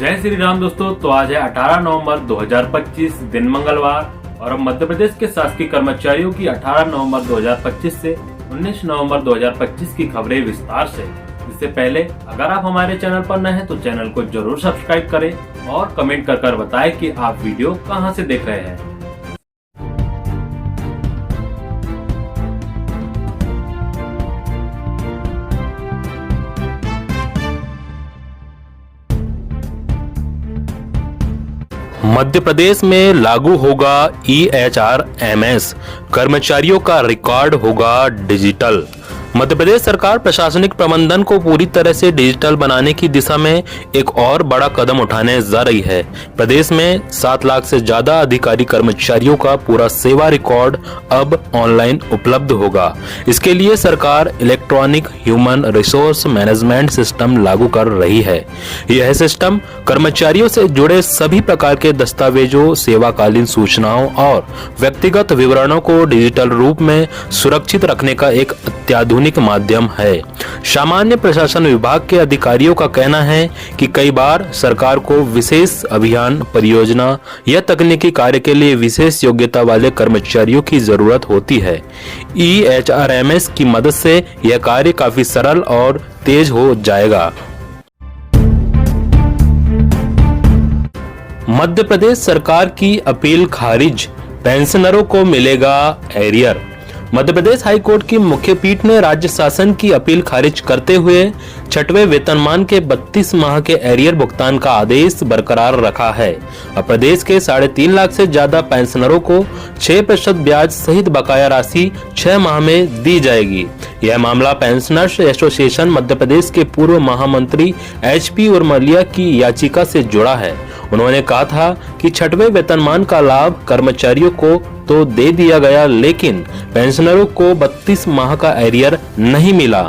जय श्री राम दोस्तों। तो आज है 18 नवंबर 2025 दिन मंगलवार और अब मध्य प्रदेश के शासकीय कर्मचारियों की 18 नवंबर 2025 से 19 नवंबर 2025 की खबरें विस्तार से। इससे पहले अगर आप हमारे चैनल पर नए हैं तो चैनल को जरूर सब्सक्राइब करें और कमेंट कर बताएं कि आप वीडियो कहां से देख रहे हैं। मध्य प्रदेश में लागू होगा EHRMS, कर्मचारियों का रिकॉर्ड होगा डिजिटल। मध्य प्रदेश सरकार प्रशासनिक प्रबंधन को पूरी तरह से डिजिटल बनाने की दिशा में एक और बड़ा कदम उठाने जा रही है। प्रदेश में 7 लाख से ज्यादा अधिकारी कर्मचारियों का पूरा सेवा रिकॉर्ड अब ऑनलाइन उपलब्ध होगा। इसके लिए सरकार electronic human resource management system लागू कर रही है। यह सिस्टम कर्मचारियों से जुड़े सभी प्रकार के दस्तावेजों, सेवाकालीन सूचनाओं और व्यक्तिगत विवरणों को डिजिटल रूप में सुरक्षित रखने का एक अत्याधुनिक माध्यम है। सामान्य प्रशासन विभाग के अधिकारियों का कहना है कि कई बार सरकार को विशेष अभियान, परियोजना या तकनीकी कार्य के लिए विशेष योग्यता वाले कर्मचारियों की जरूरत होती है। EHRMS की मदद से यह कार्य काफी सरल और तेज हो जाएगा। मध्य प्रदेश सरकार की अपील खारिज, पेंशनरों को मिलेगा arrear. Madhya Pradesh high court की मुख्य पीठ ने राज्य शासन की अपील खारिज करते हुए 6वें वेतनमान के 32 माह के एरियर भुगतान का आदेश बरकरार रखा है। अब प्रदेश के 3.5 लाख से ज्यादा पेंशनरों को 6% ब्याज सहित बकाया राशि 6 माह में दी जाएगी। यह मामला पेंशनर्स एसोसिएशन मध्य प्रदेश के पूर्व महामंत्री HP उर्मलिया की याचिका से जुड़ा है। उन्होंने कहा था कि 6वें वेतनमान का लाभ कर्मचारियों को तो दे दिया गया, लेकिन पेंशनरों को 32 माह का एरियर नहीं मिला।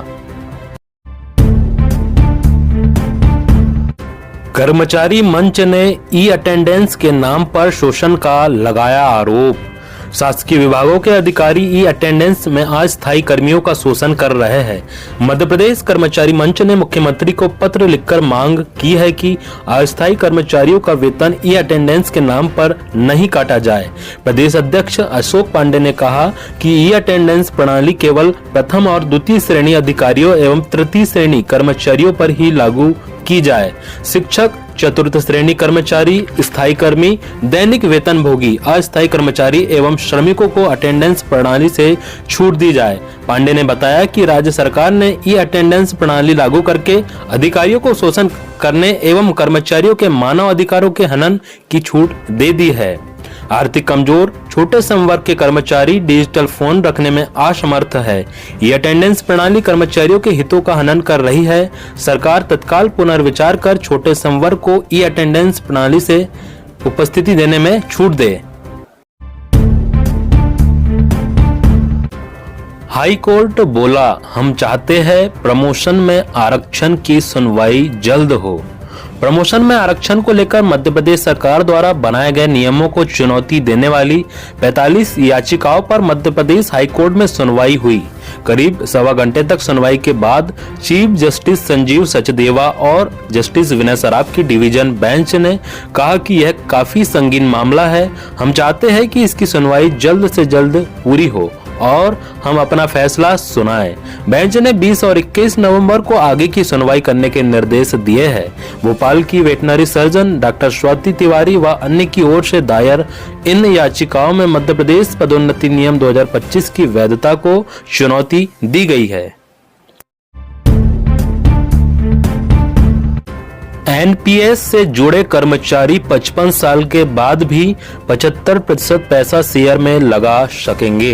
कर्मचारी मंच ने ई-अटेंडेंस के नाम पर शोषण का लगाया आरोप। शासकीय विभागों के अधिकारी ई-अटेंडेंस में अस्थायी कर्मियों का शोषण कर रहे हैं। मध्य प्रदेश कर्मचारी मंच ने मुख्यमंत्री को पत्र लिखकर मांग की है कि अस्थायी कर्मचारियों का वेतन ई-अटेंडेंस के नाम पर नहीं काटा जाए। प्रदेश अध्यक्ष अशोक पांडे ने कहा कि ई-अटेंडेंस प्रणाली केवल प्रथम और द्वितीय श्रेणी अधिकारियों एवं तृतीय श्रेणी कर्मचारियों पर ही लागू की जाए। शिक्षक, चतुर्थ श्रेणी कर्मचारी, स्थायी कर्मी, दैनिक वेतनभोगी, अस्थायी कर्मचारी एवं श्रमिकों को अटेंडेंस प्रणाली से छूट दी जाए। पांडे ने बताया कि राज्य सरकार ने ई-अटेंडेंस प्रणाली लागू करके अधिकारियों को शोषण करने एवं कर्मचारियों के मानव अधिकारों के हनन की छूट दे दी है। आर्थिक कमजोर छोटे संवर्ग के कर्मचारी डिजिटल फोन रखने में असमर्थ है। ये अटेंडेंस प्रणाली कर्मचारियों के हितों का हनन कर रही है। सरकार तत्काल पुनर्विचार कर छोटे संवर्ग को ई-अटेंडेंस प्रणाली से उपस्थिति देने में छूट दे। हाई कोर्ट बोला, हम चाहते हैं प्रमोशन में आरक्षण की सुनवाई जल्द हो। प्रमोशन में आरक्षण को लेकर मध्य प्रदेश सरकार द्वारा बनाए गए नियमों को चुनौती देने वाली 45 याचिकाओं पर मध्य प्रदेश हाई कोर्ट में सुनवाई हुई। करीब 1.25 घंटे तक सुनवाई के बाद चीफ जस्टिस संजीव सचदेवा और जस्टिस विनय सराफ की डिवीजन बेंच ने कहा कि यह काफी संगीन मामला है। हम चाहते हैं कि इसकी सुनवाई जल्द से जल्द पूरी हो और हम अपना फैसला सुनाएं। बेंच ने 20 और 21 नवंबर को आगे की सुनवाई करने के निर्देश दिए हैं। भोपाल की veterinary surgeon doctor Swati Tiwari व अन्य की ओर से दायर इन याचिकाओं में मध्य प्रदेश पदोन्नति नियम 2025 की वैधता को चुनौती दी गई है। NPS से जुड़े कर्मचारी 55 साल के बाद भी 75% पैसा शेयर में लगा सकेंगे।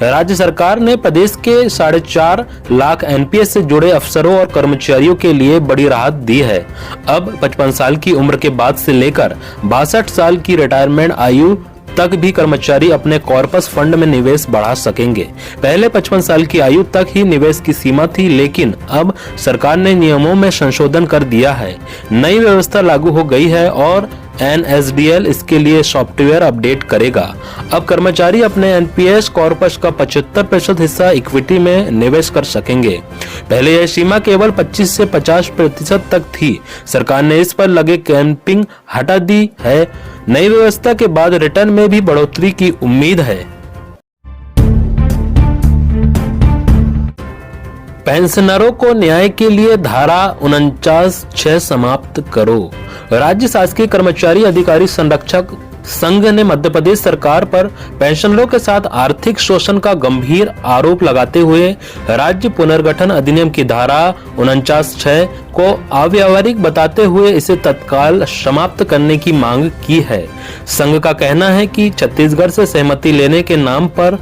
राज्य सरकार ने प्रदेश के 4.5 लाख NPS से जुड़े अफसरों और कर्मचारियों के लिए बड़ी राहत दी है। अब 55 साल की उम्र के बाद से लेकर 62 साल की रिटायरमेंट आयु तक भी कर्मचारी अपने कॉर्पस फंड में निवेश बढ़ा सकेंगे। पहले 55 साल की आयु तक ही निवेश की सीमा थी, लेकिन अब सरकार ने नियमों में संशोधन कर दिया है। नई व्यवस्था लागू हो गई है और NSDL इसके लिए सॉफ्टवेयर अपडेट करेगा। अब कर्मचारी अपने एनपीएस कॉर्पस का 75% हिस्सा इक्विटी में निवेश कर सकेंगे। पहले यह सीमा केवल 25 से 50% तक थी। सरकार ने इस पर लगे कैंपिंग हटा दी है। नई व्यवस्था के बाद रिटर्न में भी बढ़ोतरी की उम्मीद है। पेंशनरों को न्याय के लिए धारा 49(6) समाप्त करो। राज्य शासकीय कर्मचारी अधिकारी संरक्षक संघ ने मध्य प्रदेश सरकार पर पेंशनरों के साथ आर्थिक शोषण का गंभीर आरोप लगाते हुए राज्य पुनर्गठन अधिनियम की धारा 49(6) को अव्यावहारिक बताते हुए इसे तत्काल समाप्त करने की मांग की है। संघ का कहना है कि छत्तीसगढ़ से सहमति लेने के नाम पर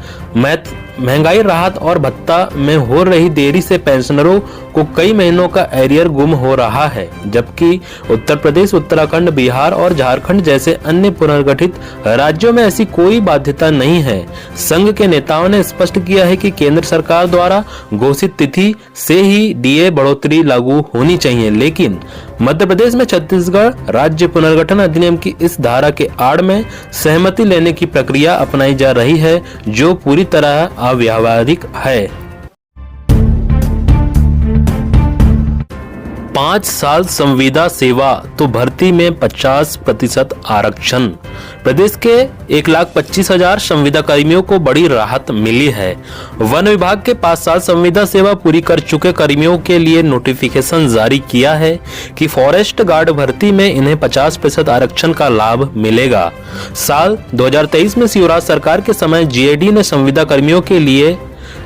महंगाई राहत और भत्ता में हो रही देरी से पेंशनरों को कई महीनों का एरियर गुम हो रहा है, जबकि उत्तर प्रदेश, उत्तराखंड, बिहार और झारखंड जैसे अन्य पुनर्गठित राज्यों में ऐसी कोई बाध्यता नहीं है। संघ के नेताओं ने स्पष्ट किया है कि केंद्र सरकार द्वारा घोषित तिथि से ही डीए बढ़ोतरी लागू होनी चाहिए, लेकिन मध्य प्रदेश में छत्तीसगढ़ राज्य पुनर्गठन अधिनियम की इस धारा के आड़ में सहमति लेने की प्रक्रिया अपनाई जा रही है, जो पूरी तरह अव्यावहारिक है। 5 साल संविदा सेवा तो भर्ती में 50% आरक्षण। प्रदेश के 1,25,000 संविदा कर्मियों को बड़ी राहत मिली है। वन विभाग के 5 साल संविदा सेवा पूरी कर चुके कर्मियों के लिए नोटिफिकेशन जारी किया है कि फॉरेस्ट गार्ड भर्ती में इन्हें 50% आरक्षण का लाभ मिलेगा। साल 2023 में शिवराज सरकार के समय जीएडी ने संविदा कर्मियों के लिए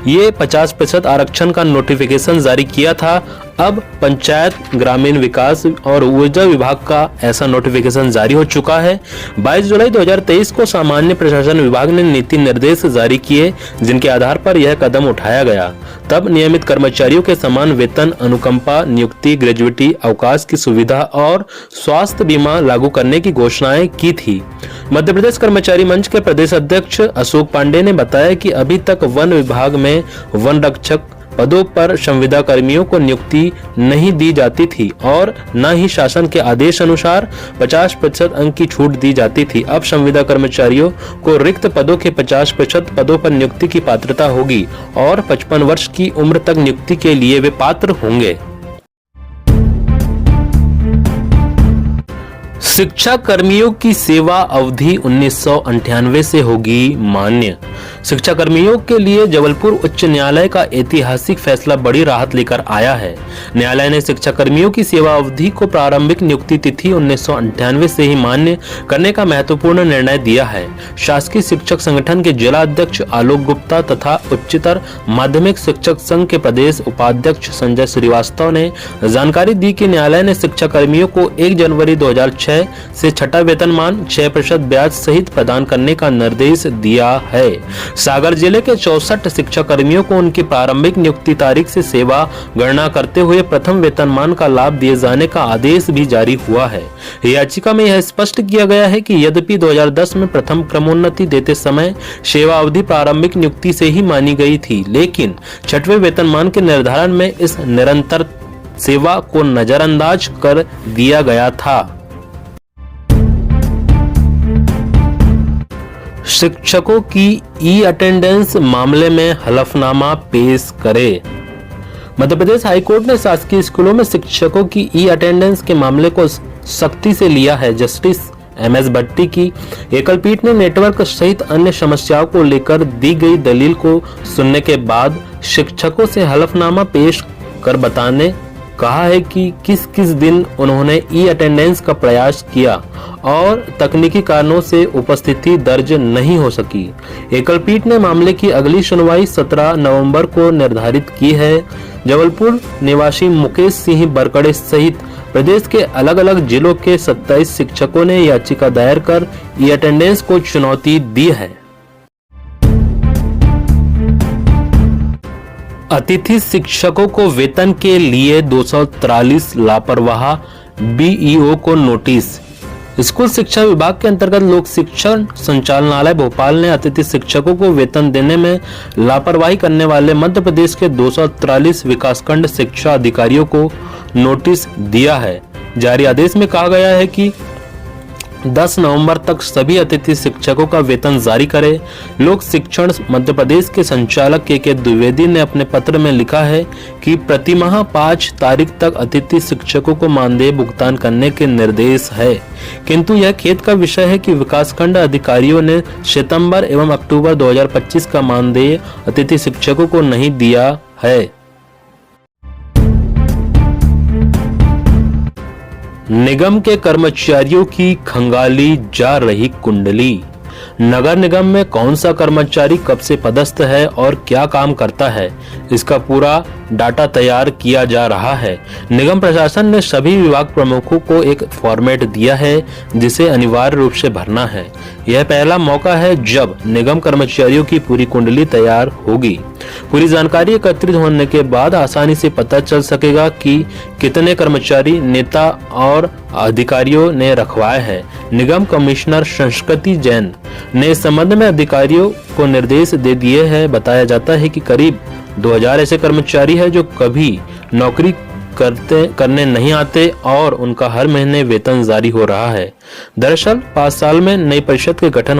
ये 50% आरक्षण का नोटिफिकेशन जारी किया था। अब पंचायत, ग्रामीण विकास और ऊर्जा विभाग का ऐसा नोटिफिकेशन जारी हो चुका है। 22 जुलाई 2023 को सामान्य प्रशासन विभाग ने नीति निर्देश जारी किए, जिनके आधार पर यह कदम उठाया गया। तब नियमित कर्मचारियों के समान वेतन, अनुकंपा, नियुक्ति, ग्रेजुइटी, अवकाश की सुविधा और स्वास्थ्य बीमा लागू करने की घोषणाएं की थी। मध्य प्रदेश कर्मचारी मंच के प्रदेश अध्यक्ष अशोक पांडे ने बताया कि अभी तक वन विभाग में वन रक्षक पदों पर संविदा कर्मियों को नियुक्ति नहीं दी जाती थी और न ही शासन के आदेश अनुसार 50% अंक की छूट दी जाती थी। अब संविदा कर्मचारियों को रिक्त पदों के 50% पदों पर नियुक्ति की पात्रता होगी और 55 वर्ष की उम्र तक नियुक्ति के लिए वे पात्र होंगे। शिक्षा कर्मियों की सेवा अवधि 1998 से होगी मान्य। शिक्षा कर्मियों के लिए जबलपुर उच्च न्यायालय का ऐतिहासिक फैसला बड़ी राहत लेकर आया है। न्यायालय ने शिक्षा कर्मियों की सेवा अवधि को प्रारंभिक नियुक्ति तिथि 1998 से ही मान्य करने का महत्वपूर्ण निर्णय दिया है। शासकीय शिक्षक संगठन के जिला अध्यक्ष आलोक गुप्ता तथा उच्चतर माध्यमिक शिक्षक संघ के प्रदेश उपाध्यक्ष संजय श्रीवास्तव ने जानकारी दी कि न्यायालय ने शिक्षा कर्मियों को 1 जनवरी 2006 से छठा वेतनमान 6% ब्याज सहित प्रदान करने का निर्देश दिया है। सागर जिले के 64 शिक्षा कर्मियों को उनकी प्रारंभिक नियुक्ति तारीख से सेवा गणना करते हुए प्रथम वेतनमान का लाभ दिए जाने का आदेश भी जारी हुआ है। याचिका में यह स्पष्ट किया गया है कि यद्यपि 2010 में प्रथम क्रमोन्नति देते समय सेवा अवधि प्रारंभिक नियुक्ति से ही मानी गई थी, लेकिन छठवें वेतनमान के निर्धारण में इस निरंतर सेवा को नजरअंदाज कर दिया गया था। शिक्षकों की ई अटेंडेंस मामले में हलफनामा पेश करे। मध्य प्रदेश हाईकोर्ट ने शासकीय स्कूलों में शिक्षकों की ई अटेंडेंस के मामले को सख्ती से लिया है। जस्टिस MS भट्टी की एकल पीठ ने नेटवर्क सहित अन्य समस्याओं को लेकर दी गई दलील को सुनने के बाद शिक्षकों से हलफनामा पेश कर बताने कहा है कि किस किस दिन उन्होंने ई अटेंडेंस का प्रयास किया और तकनीकी कारणों से उपस्थिति दर्ज नहीं हो सकी। एकल पीठ ने मामले की अगली सुनवाई 17 नवंबर को निर्धारित की है। जबलपुर निवासी मुकेश सिंह बरकड़े सहित प्रदेश के अलग अलग जिलों के 27 शिक्षकों ने याचिका दायर कर ई अटेंडेंस को चुनौती दी है। अतिथि शिक्षकों को वेतन के लिए 243 लापरवाह BEO को नोटिस। स्कूल शिक्षा विभाग के अंतर्गत लोक शिक्षण संचालनालय भोपाल ने अतिथि शिक्षकों को वेतन देने में लापरवाही करने वाले मध्य प्रदेश के 243 विकासखंड शिक्षा अधिकारियों को नोटिस दिया है। जारी आदेश में कहा गया है कि 10 नवंबर तक सभी अतिथि शिक्षकों का वेतन जारी करे। लोक शिक्षण मध्य प्रदेश के संचालक के द्विवेदी ने अपने पत्र में लिखा है कि प्रतिमाह 5 तारीख तक अतिथि शिक्षकों को मानदेय भुगतान करने के निर्देश है, किंतु यह खेद का विषय है कि विकासखंड अधिकारियों ने सितंबर एवं अक्टूबर 2025 का मानदेय अतिथि शिक्षकों को नहीं दिया है। निगम के कर्मचारियों की खंगाली जा रही कुंडली। नगर निगम में कौन सा कर्मचारी कब से पदस्थ है और क्या काम करता है, इसका पूरा डाटा तैयार किया जा रहा है। निगम प्रशासन ने सभी विभाग प्रमुखों को एक फॉर्मेट दिया है जिसे अनिवार्य रूप से भरना है। यह पहला मौका है जब निगम कर्मचारियों की पूरी कुंडली तैयार होगी। पूरी जानकारी एकत्रित होने के बाद आसानी से पता चल सकेगा कि कितने कर्मचारी, नेता और अधिकारियों ने रखवाए हैं। निगम कमिश्नर संस्कृति जैन ने इस संबंध में अधिकारियों को निर्देश दे दिए हैं। बताया जाता है कि करीब 2000 ऐसे कर्मचारी हैं जो कभी नौकरी करने नहीं आते और उनका हर महीने वेतन जारी हो रहा है। दरअसल 5 साल में नई परिषद के गठन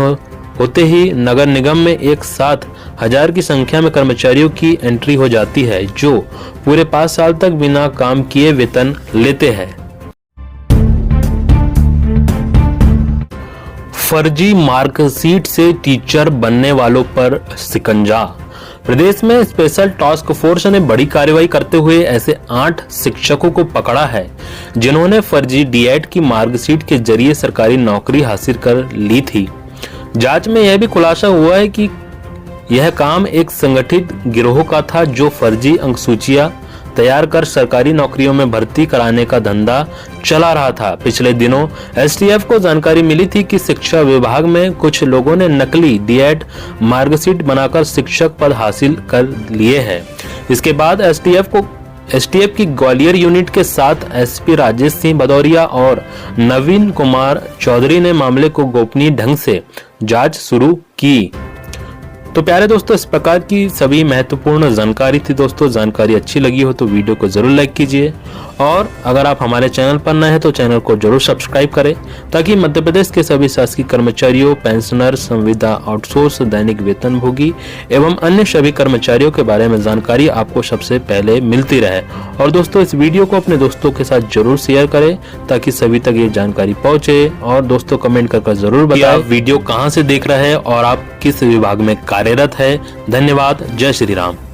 होते ही नगर निगम में एक साथ 1000 की संख्या में कर्मचारियों की एंट्री हो जाती है जो पूरे 5 साल तक बिना काम किए वेतन लेते हैं। फर्जी मार्कशीट से टीचर बनने वालों पर शिकंजा। प्रदेश में स्पेशल टास्क फोर्स ने बड़ी कार्रवाई करते हुए ऐसे 8 शिक्षकों को पकड़ा है जिन्होंने फर्जी डीएड की मार्कशीट के जरिए सरकारी नौकरी हासिल कर ली थी। जांच में यह भी खुलासा हुआ है कि यह काम एक संगठित गिरोह का था जो फर्जी अंकसूचियां तैयार कर सरकारी नौकरियों में भर्ती कराने का धंधा चला रहा था। पिछले दिनों एसटीएफ को जानकारी मिली थी कि शिक्षा विभाग में कुछ लोगों ने नकली डीएड मार्कशीट बनाकर शिक्षक पद हासिल कर लिए हैं। इसके बाद एसटीएफ की ग्वालियर यूनिट के साथ एसपी राजेश सिंह भदौरिया और नवीन कुमार चौधरी ने मामले को गोपनीय ढंग से जांच शुरू की। तो प्यारे दोस्तों, इस प्रकार की सभी महत्वपूर्ण जानकारी थी। दोस्तों, जानकारी अच्छी लगी हो तो वीडियो को जरूर लाइक कीजिए और अगर आप हमारे चैनल पर नए हैं तो चैनल को जरूर सब्सक्राइब करें ताकि मध्य प्रदेश के सभी शासकीय कर्मचारियों, पेंशनर, संविदा, आउटसोर्स, दैनिक वेतनभोगी एवं अन्य सभी कर्मचारियों के बारे में जानकारी आपको सबसे पहले मिलती रहे। और दोस्तों, इस वीडियो को अपने दोस्तों के साथ जरूर शेयर करें ताकि सभी तक ये जानकारी पहुंचे। और दोस्तों, कमेंट कर जरूर बताएं आप वीडियो कहां से देख रहे हैं और आप किस विभाग में कार्यरत है। धन्यवाद। जय श्री राम।